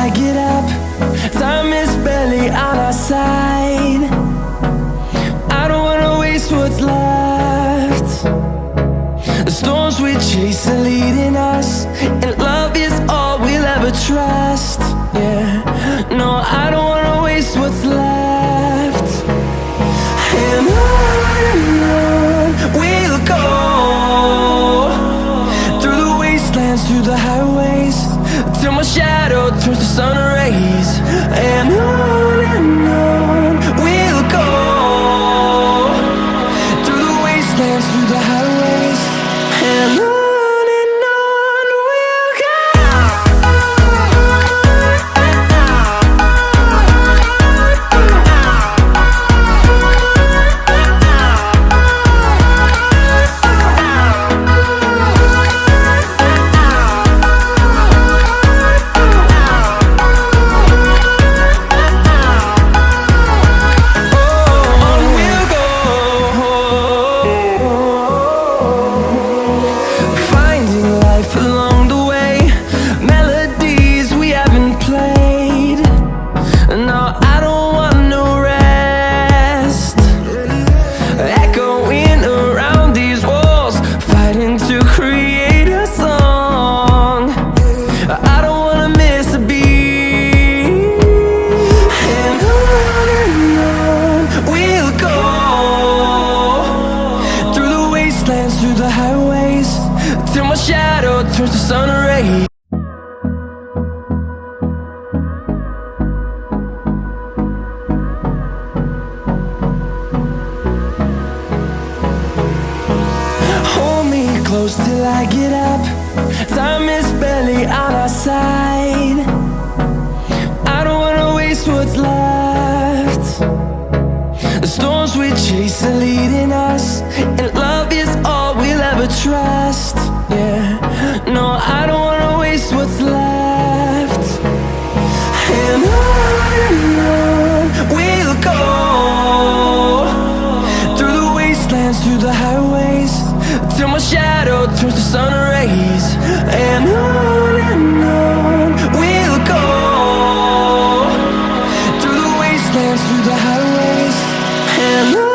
I get up. Time is barely on our side. I don't wanna waste what's left. The storms we chase are leading us, and love is all we'll ever trust. Yeah, no, I don't wanna waste what's left. And on we'll go, through the wastelands, through the highways, till my shadow turns to sun rays. And on we'll go, through the wastelands, through the highways, and on we'll go. Through the highways, till my shadow turns to sun rays. Hold me close till I get up. Time is barely on our side. I don't wanna waste what's left. The storms we chase are leading us, and love is all we'll ever trust. Yeah, no, I don't wanna waste what's left. And on we'll go, through the wastelands, through the highways, till my shadow turns to sun rays. And on we'll go, through the wastelands, through the highways, and on.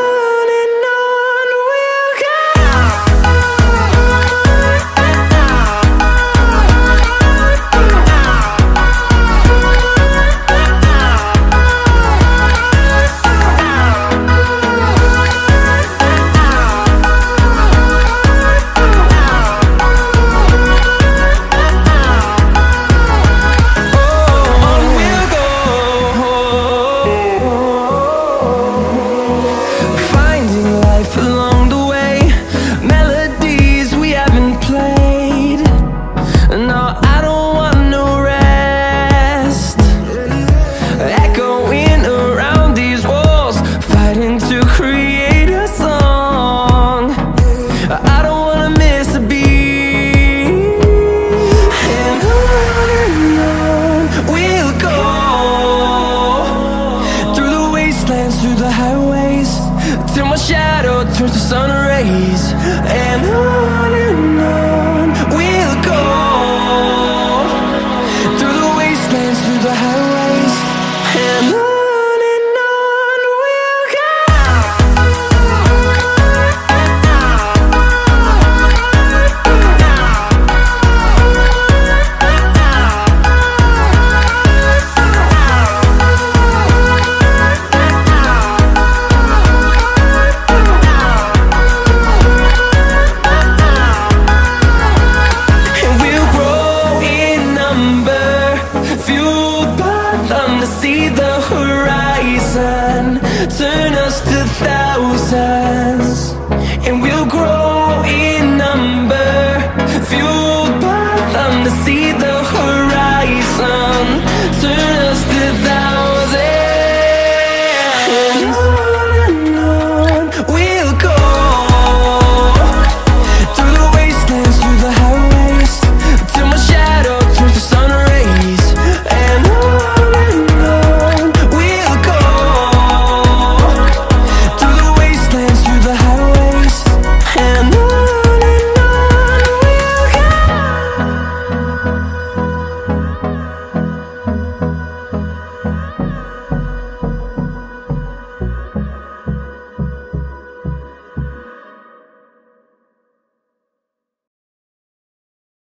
Through the highways, till my shadow turns to sun rays. And on